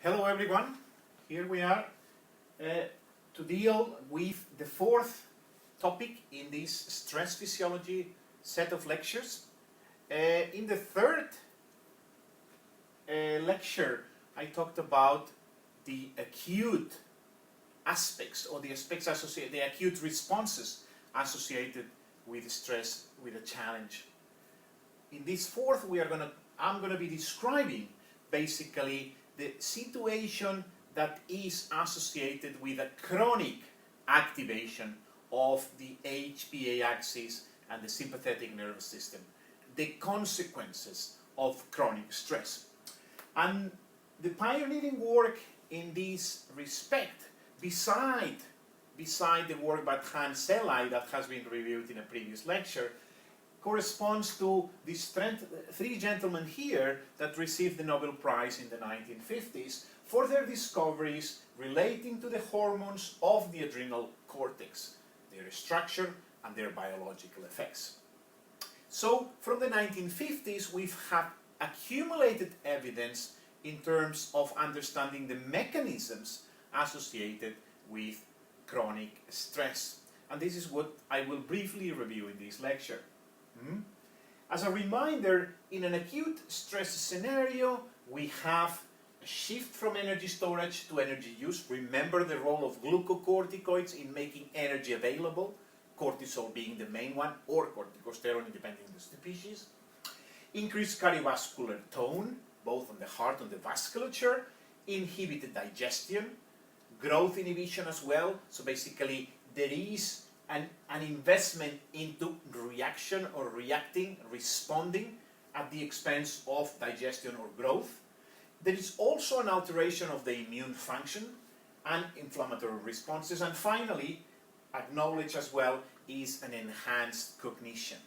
Hello everyone, here we are to deal with the fourth topic in this stress physiology set of lectures. In the third lecture I talked about the acute aspects or the aspects associated, the acute responses associated with stress, with a challenge. In this fourth I'm going to be describing basically the situation that is associated with a chronic activation of the HPA axis and the sympathetic nervous system, the consequences of chronic stress. And the pioneering work in this respect, beside the work by Hans Selye that has been reviewed in a previous lecture, corresponds to these three gentlemen here that received the Nobel Prize in the 1950s for their discoveries relating to the hormones of the adrenal cortex, their structure and their biological effects. So from the 1950s we have accumulated evidence in terms of understanding the mechanisms associated with chronic stress. And this is what I will briefly review in this lecture. As a reminder, in an acute stress scenario, we have a shift from energy storage to energy use. Remember the role of glucocorticoids in making energy available, cortisol being the main one, or corticosterone depending on the species. Increased cardiovascular tone, both on the heart and the vasculature, inhibited digestion, growth inhibition as well. So basically there is an investment into reaction or reacting, responding at the expense of digestion or growth. There is also an alteration of the immune function and inflammatory responses. And finally, acknowledged as well, is an enhanced cognition.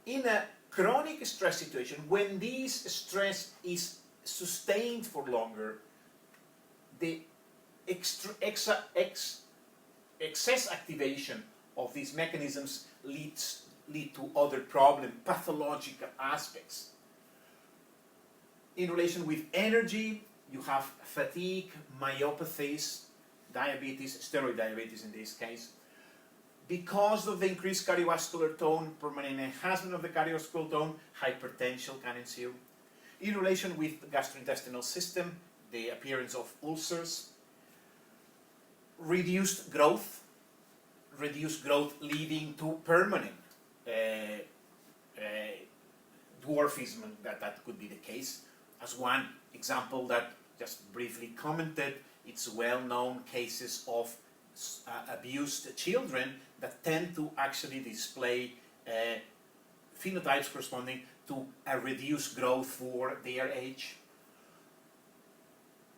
In a chronic stress situation, when this stress is sustained for longer, the excess activation of these mechanisms lead to other pathological aspects. In relation with energy, you have fatigue, myopathies, diabetes, steroid diabetes in this case. Because of the increased cardiovascular tone, permanent enhancement of the cardiovascular tone, hypertension can ensue. In relation with the gastrointestinal system, the appearance of ulcers, reduced growth leading to permanent dwarfism, that could be the case. As one example that just briefly commented, it's well-known cases of abused children that tend to actually display phenotypes corresponding to a reduced growth for their age.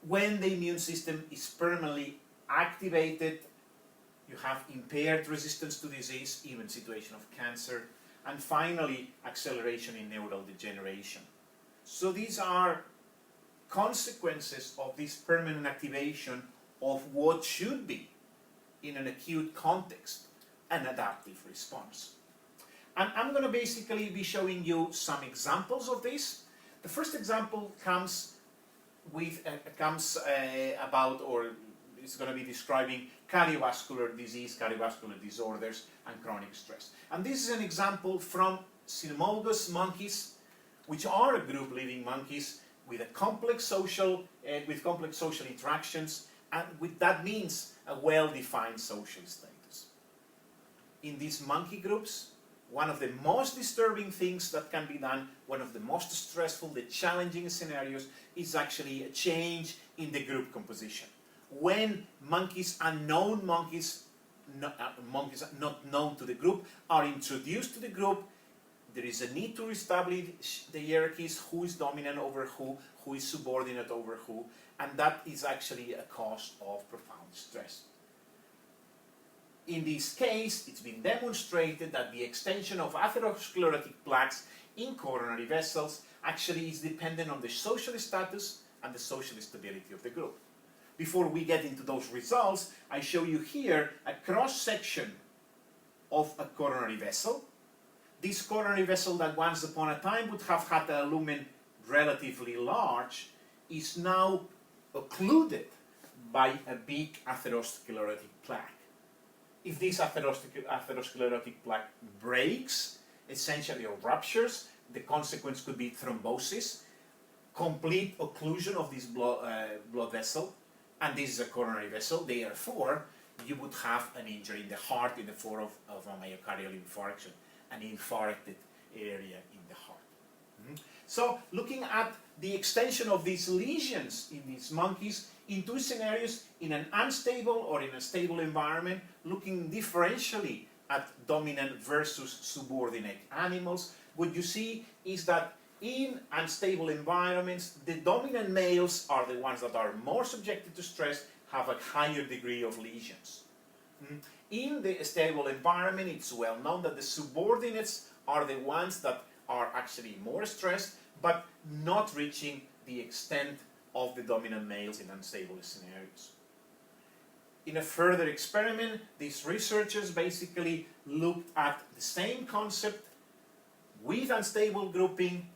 When the immune system is permanently activated, you have impaired resistance to disease, even situation of cancer, and finally acceleration in neural degeneration. So these are consequences of this permanent activation of what should be, in an acute context, an adaptive response. And I'm going to basically be showing you some examples of this. The first example comes about, or it's going to be describing cardiovascular disease, cardiovascular disorders, and chronic stress. And this is an example from cynomolgus monkeys, which are a group living monkeys with a complex social interactions, and that means a well-defined social status. In these monkey groups, one of the most disturbing things that can be done, one of the most stressful, the challenging scenarios, is actually a change in the group composition. When unknown monkeys not known to the group, are introduced to the group, there is a need to establish the hierarchies, who is dominant over who is subordinate over who, and that is actually a cause of profound stress. In this case, it's been demonstrated that the extension of atherosclerotic plaques in coronary vessels actually is dependent on the social status and the social stability of the group. Before we get into those results, I show you here a cross-section of a coronary vessel. This coronary vessel that once upon a time would have had a lumen relatively large is now occluded by a big atherosclerotic plaque. If this atherosclerotic plaque breaks, essentially, or ruptures, the consequence could be thrombosis, complete occlusion of this blood vessel, and this is a coronary vessel. Therefore, you would have an injury in the heart in the form of a myocardial infarction, an infarcted area in the heart. So, looking at the extension of these lesions in these monkeys in two scenarios, in an unstable or in a stable environment, looking differentially at dominant versus subordinate animals, what you see is that in unstable environments, the dominant males are the ones that are more subjected to stress, have a higher degree of lesions. In the stable environment, it's well known that the subordinates are the ones that are actually more stressed, but not reaching the extent of the dominant males in unstable scenarios. In a further experiment, these researchers basically looked at the same concept with unstable grouping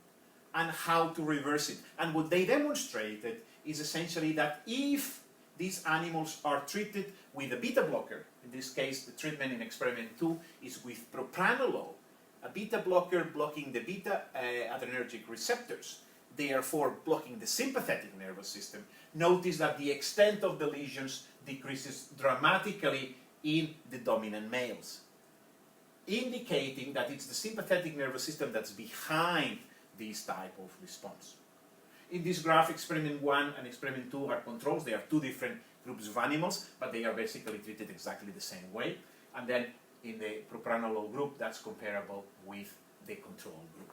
and how to reverse it. And what they demonstrated is essentially that if these animals are treated with a beta blocker, in this case the treatment in experiment 2 is with propranolol, a beta blocker blocking the beta adrenergic receptors, therefore blocking the sympathetic nervous system, notice that the extent of the lesions decreases dramatically in the dominant males, indicating that it's the sympathetic nervous system that's behind this type of response. In this graph, experiment 1 and experiment 2 are controls. They are two different groups of animals, but they are basically treated exactly the same way. And then in the propranolol group, that's comparable with the control group.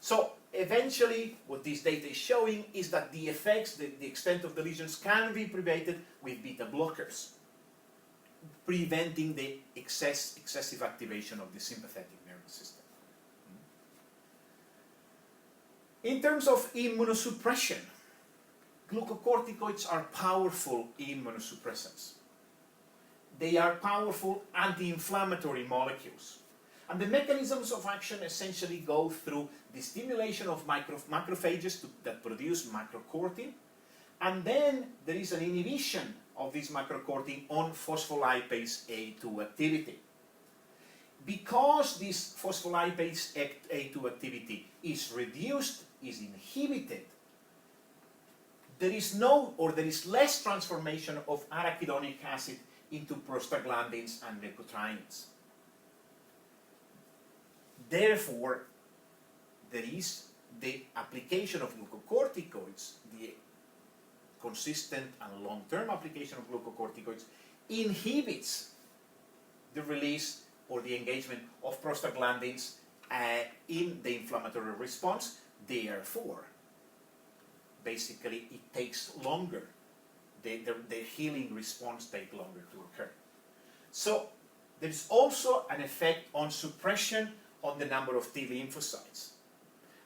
So eventually, what this data is showing is that the effects, the extent of the lesions can be prevented with beta blockers, preventing the excessive activation of the sympathetic nervous system. In terms of immunosuppression, glucocorticoids are powerful immunosuppressants. They are powerful anti-inflammatory molecules. And the mechanisms of action essentially go through the stimulation of macrophages that produce macrocortin, and then there is an inhibition of this macrocortin on phospholipase A2 activity. Because this phospholipase A2 activity is reduced, is inhibited, there is less transformation of arachidonic acid into prostaglandins and leukotrienes. Therefore, there is the application of glucocorticoids, the consistent and long-term application of glucocorticoids inhibits the release or the engagement of prostaglandins in the inflammatory response. Therefore, basically it takes longer. The healing response takes longer to occur. So there's also an effect on suppression on the number of T lymphocytes.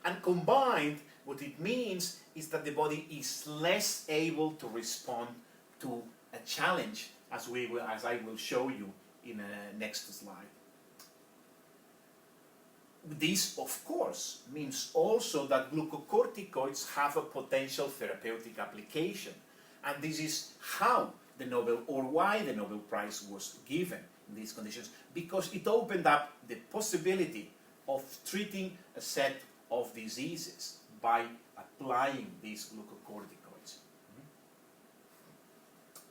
And combined, what it means is that the body is less able to respond to a challenge, as I will show you in a next slide. This, of course, means also that glucocorticoids have a potential therapeutic application. And this is how the Nobel, or why the Nobel Prize was given in these conditions, because it opened up the possibility of treating a set of diseases by applying these glucocorticoids.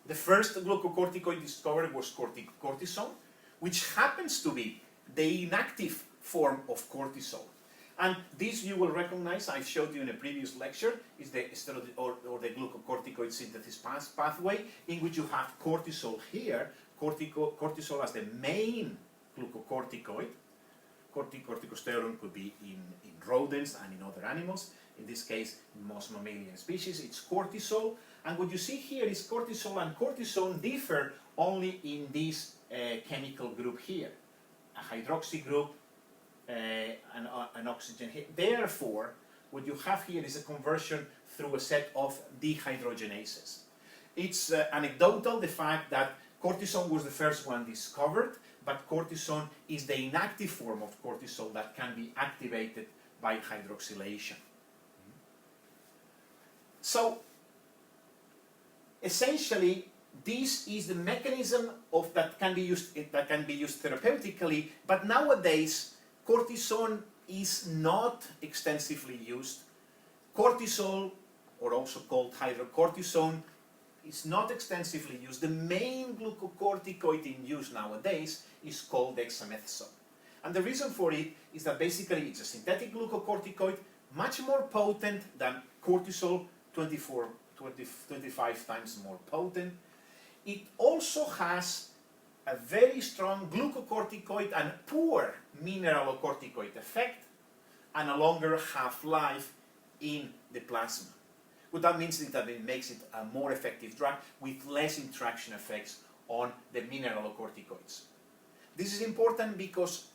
The first glucocorticoid discovered was cortisone, which happens to be the inactive form of cortisol. And this you will recognize, I showed you in a previous lecture, is the steroid or the glucocorticoid synthesis pathway, in which you have cortisol here, cortisol as the main glucocorticoid. Corticosteroid could be in rodents and in other animals. In this case, in most mammalian species, it's cortisol. And what you see here is cortisol and cortisone differ only in this chemical group here, a hydroxy group, an oxygen here. Therefore, what you have here is a conversion through a set of dehydrogenases. It's anecdotal, the fact that cortisone was the first one discovered, but cortisone is the inactive form of cortisol that can be activated by hydroxylation. So essentially, this is the mechanism of that can be used therapeutically, but nowadays cortisone is not extensively used. Cortisol, or also called hydrocortisone, is not extensively used. The main glucocorticoid in use nowadays is called dexamethasone. And the reason for it is that basically it's a synthetic glucocorticoid, much more potent than cortisol, 25 times more potent. It also has a very strong glucocorticoid and poor mineralocorticoid effect, and a longer half-life in the plasma. What that means is that it makes it a more effective drug with less interaction effects on the mineralocorticoids. This is important because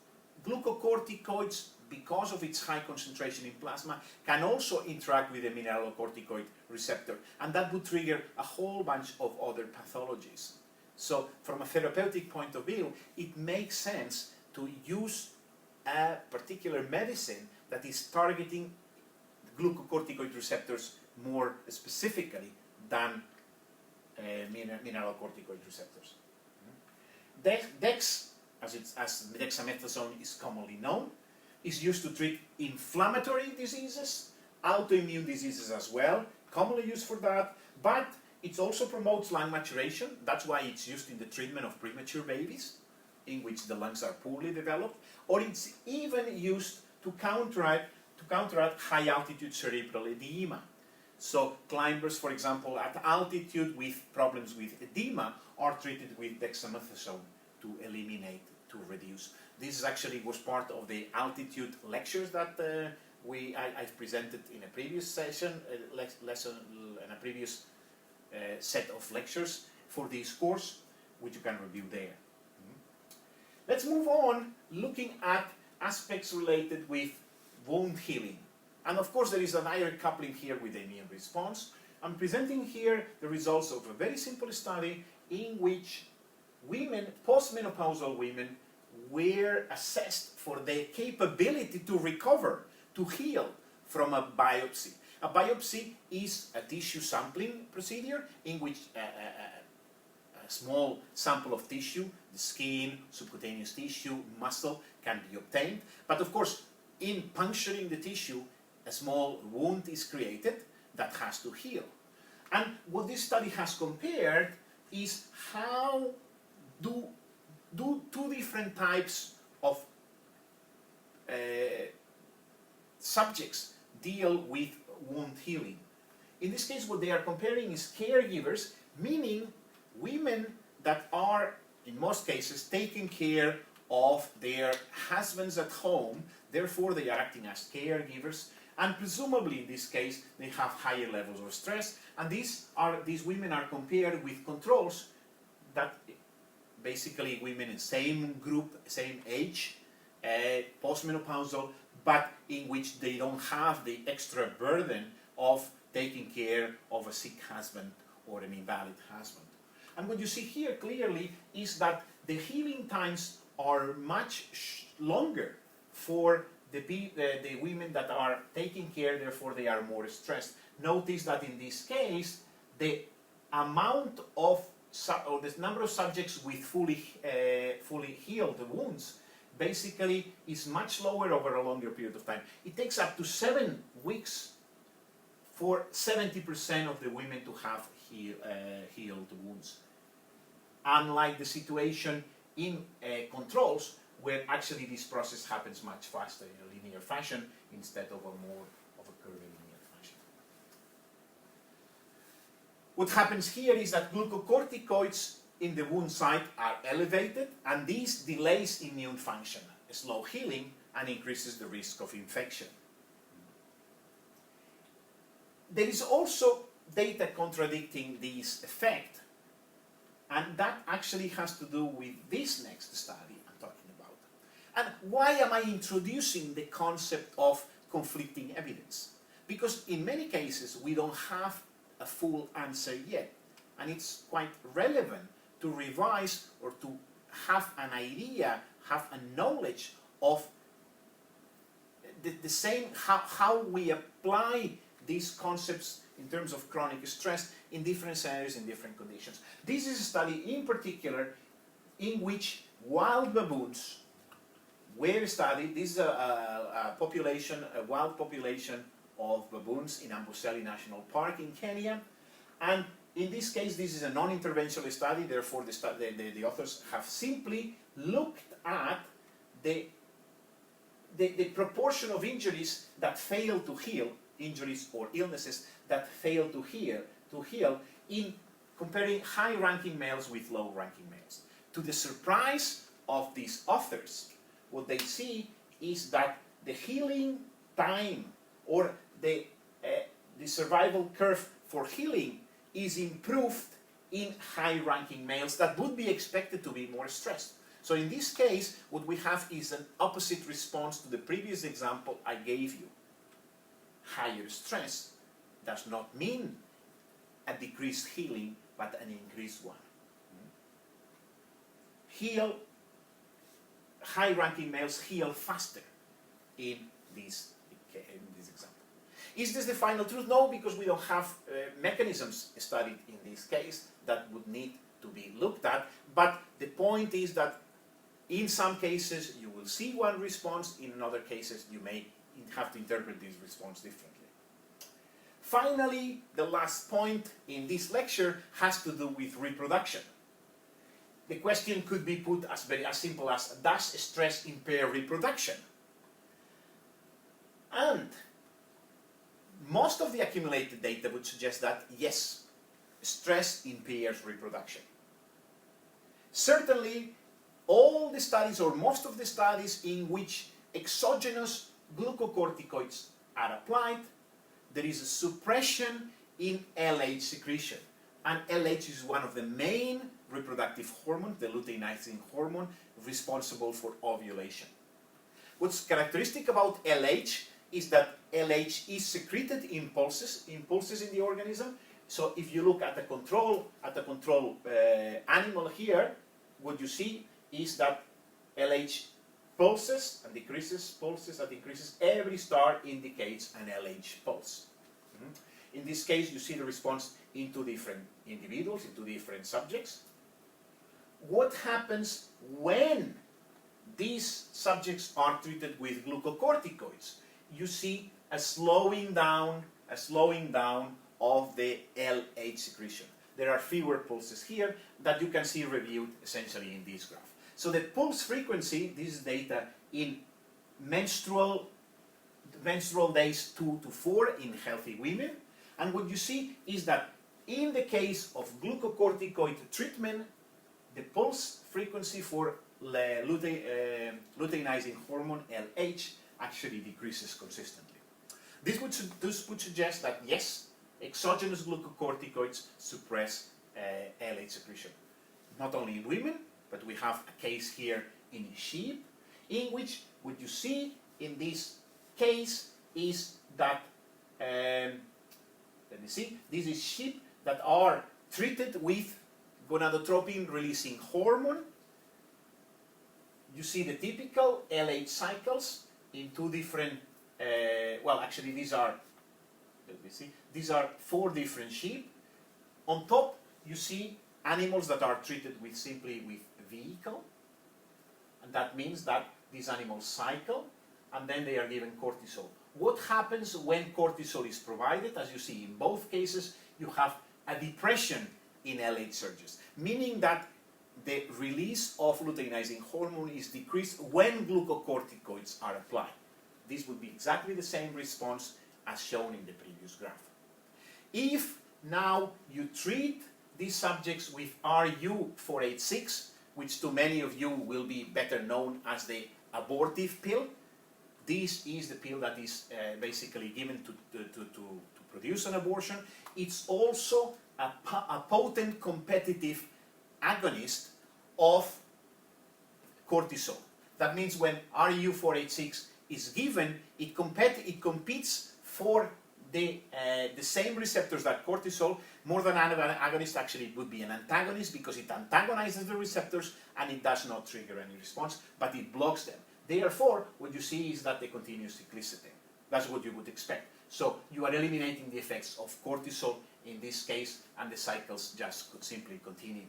glucocorticoids, because of its high concentration in plasma, can also interact with the mineralocorticoid receptor, and that would trigger a whole bunch of other pathologies. So from a therapeutic point of view, it makes sense to use a particular medicine that is targeting glucocorticoid receptors more specifically than mineralocorticoid receptors. Dex, as dexamethasone is commonly known, is used to treat inflammatory diseases, autoimmune diseases as well, commonly used for that, but it also promotes lung maturation. That's why it's used in the treatment of premature babies, in which the lungs are poorly developed, or it's even used to counteract high altitude cerebral edema. So climbers, for example, at altitude with problems with edema are treated with dexamethasone to eliminate, to reduce. This actually was part of the altitude lectures that I've presented in a previous session, lesson, in a previous set of lectures for this course, which you can review there. Let's move on looking at aspects related with wound healing. And of course there is a direct coupling here with the immune response. I'm presenting here the results of a very simple study in which women, postmenopausal women, were assessed for their capability to recover, to heal from a biopsy. A biopsy is a tissue sampling procedure in which a small sample of tissue, the skin, subcutaneous tissue, muscle, can be obtained. But of course, in puncturing the tissue, a small wound is created that has to heal. And what this study has compared is how do two different types of subjects deal with wound healing. In this case, what they are comparing is caregivers, meaning women that are, in most cases, taking care of their husbands at home, therefore they are acting as caregivers, and presumably in this case they have higher levels of stress, and these women are compared with controls that basically women in same group, same age, postmenopausal, but in which they don't have the extra burden of taking care of a sick husband or an invalid husband. And what you see here clearly is that the healing times are much longer for the women that are taking care, therefore they are more stressed. Notice that in this case, the amount of, or the number of subjects with fully healed wounds basically is much lower over a longer period of time. It takes up to 7 weeks for 70% of the women to have healed wounds. Unlike the situation in controls, where actually this process happens much faster in a linear fashion instead of a more of a curvilinear fashion. What happens here is that glucocorticoids in the wound site are elevated, and this delays immune function, slow healing, and increases the risk of infection. There is also data contradicting this effect, and that actually has to do with this next study I'm talking about. And why am I introducing the concept of conflicting evidence? Because in many cases we don't have a full answer yet, and it's quite relevant to revise or to have an idea, have a knowledge of the same, how we apply these concepts in terms of chronic stress in different scenarios, in different conditions. This is a study in particular in which wild baboons were studied. This is a wild population of baboons in Amboseli National Park in Kenya. And in this case, this is a non-interventional study, therefore the authors have simply looked at the proportion of injuries that fail to heal, injuries or illnesses that fail to heal in comparing high-ranking males with low-ranking males. To the surprise of these authors, what they see is that the healing time or the survival curve for healing is improved in high-ranking males that would be expected to be more stressed. So in this case, what we have is an opposite response to the previous example I gave you. Higher stress does not mean a decreased healing, but an increased one. High-ranking males heal faster in this example. Is this the final truth? No, because we don't have mechanisms studied in this case that would need to be looked at. But the point is that in some cases you will see one response, in other cases you may have to interpret this response differently. Finally, the last point in this lecture has to do with reproduction. The question could be put as simple as, does stress impair reproduction? And most of the accumulated data would suggest that yes, stress impairs reproduction. Certainly, all the studies or most of the studies in which exogenous glucocorticoids are applied, there is a suppression in LH secretion. And LH is one of the main reproductive hormones, the luteinizing hormone, responsible for ovulation. What's characteristic about LH is that LH is secreted in pulses in the organism. So if you look at the control animal here, what you see is that LH pulses and decreases, every star indicates an LH pulse. In this case, you see the response in two different individuals, in two different subjects. What happens when these subjects are treated with glucocorticoids? You see a slowing down of the LH secretion. There are fewer pulses here that you can see reviewed essentially in this graph. So the pulse frequency, this is data in menstrual days 2 to 4 in healthy women. And what you see is that in the case of glucocorticoid treatment, the pulse frequency for luteinizing hormone, LH, actually decreases consistently. This would suggest that, yes, exogenous glucocorticoids suppress LH secretion. Not only in women, but we have a case here in sheep, in which what you see in this case is that, let me see, this is sheep that are treated with gonadotropin-releasing hormone. You see the typical LH cycles in two different, well, actually these are, let me see, these are 4 different sheep. On top, you see animals that are treated with simply with vehicle, and that means that these animals cycle, and then they are given cortisol. What happens when cortisol is provided? As you see in both cases, you have a depression in LH surges, meaning that the release of luteinizing hormone is decreased when glucocorticoids are applied. This would be exactly the same response as shown in the previous graph. If now you treat these subjects with RU486, which to many of you will be better known as the abortive pill, this is the pill that is basically given to produce an abortion. It's also a potent competitive agonist of cortisol. That means when RU486 is given, it competes for the same receptors that cortisol. More than an agonist, actually it would be an antagonist, because it antagonizes the receptors and it does not trigger any response, but it blocks them. Therefore, what you see is that they continue cyclicity. That's what you would expect. So you are eliminating the effects of cortisol in this case, and the cycles just could simply continue.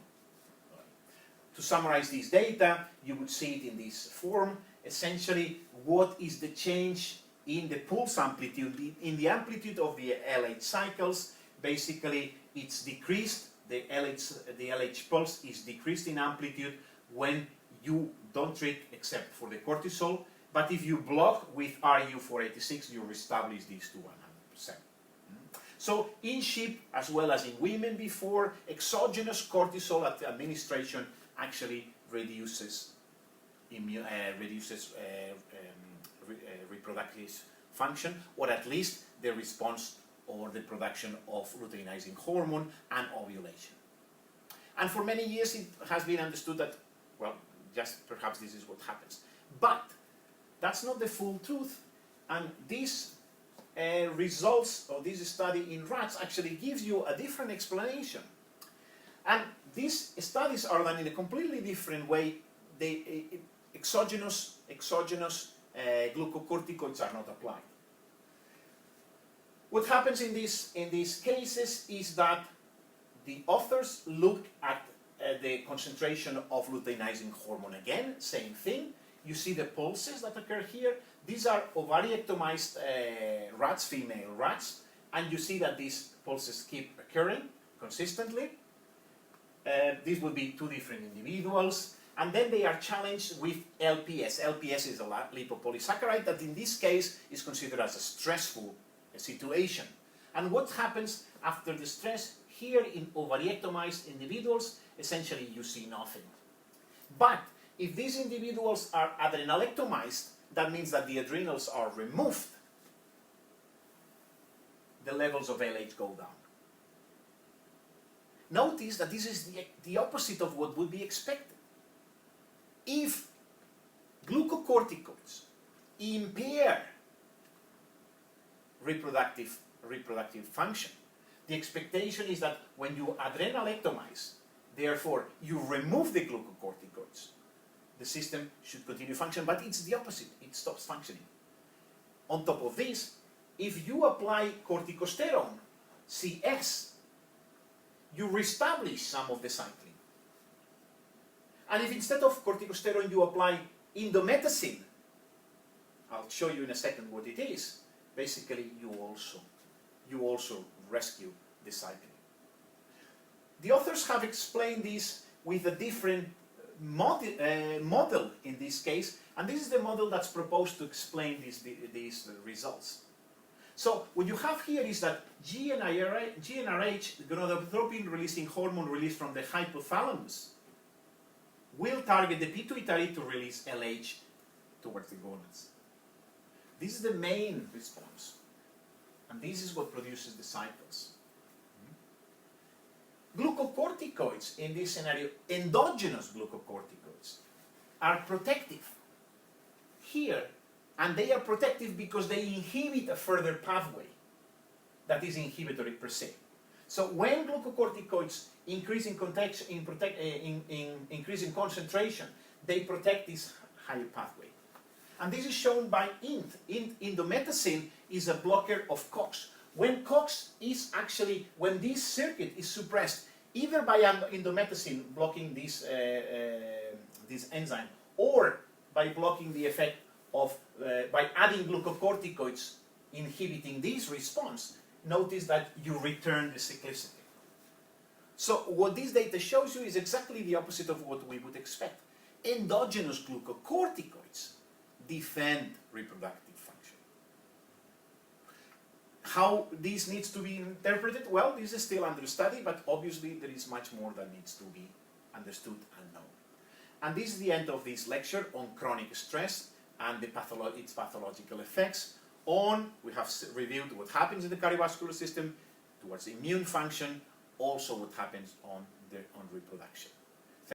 To summarize this data, you would see it in this form. Essentially, what is the change in the pulse amplitude, in the amplitude of the LH cycles? Basically, it's decreased. The LH pulse is decreased in amplitude when you don't treat except for the cortisol. But if you block with RU486, you reestablish these to 100%. So in sheep, as well as in women before, exogenous cortisol administration actually reduces reproductive function, or at least the response or the production of luteinizing hormone and ovulation. And for many years it has been understood that, well, just perhaps this is what happens. But that's not the full truth, and these results of this study in rats actually gives you a different explanation. And these studies are done in a completely different way. Exogenous glucocorticoids are not applied. What happens in these cases is that the authors look at the concentration of luteinizing hormone again, same thing. You see the pulses that occur here. These are ovariectomized rats, female rats, and you see that these pulses keep occurring consistently. These would be two different individuals, and then they are challenged with LPS. LPS is a lipopolysaccharide that in this case is considered as a stressful situation. And what happens after the stress here in ovariectomized individuals? Essentially you see nothing. But if these individuals are adrenalectomized, that means that the adrenals are removed, the levels of LH go down. Notice that this is the opposite of what would be expected. If glucocorticoids impair reproductive function, the expectation is that when you adrenalectomize, therefore you remove the glucocorticoids, the system should continue function, but it's the opposite, it stops functioning. On top of this, if you apply corticosterone, CS, you reestablish some of the cycling. And if instead of corticosterone you apply indomethacin, I'll show you in a second what it is, basically you also rescue the cycling. The authors have explained this with a different model in this case, and this is the model that's proposed to explain these results. So what you have here is that GnRH, the gonadotropin releasing hormone released from the hypothalamus, will target the pituitary to release LH towards the gonads. This is the main response, and this is what produces the cycles. Glucocorticoids in this scenario, endogenous glucocorticoids, are protective here, and they are protective because they inhibit a further pathway that is inhibitory per se. So when glucocorticoids increase in concentration, they protect this higher pathway. And this is shown by INT. Indomethacin is a blocker of COX. When COX is actually, when this circuit is suppressed, either by indomethacin blocking this enzyme, or by blocking the effect of, by adding glucocorticoids inhibiting this response, notice that you return the cyclicity. So what this data shows you is exactly the opposite of what we would expect. Endogenous glucocorticoids defend reproductive function. How this needs to be interpreted? Well, this is still under study, but obviously there is much more that needs to be understood and known. And this is the end of this lecture on chronic stress and its pathological effects. We have reviewed what happens in the cardiovascular system towards immune function, also what happens on reproduction.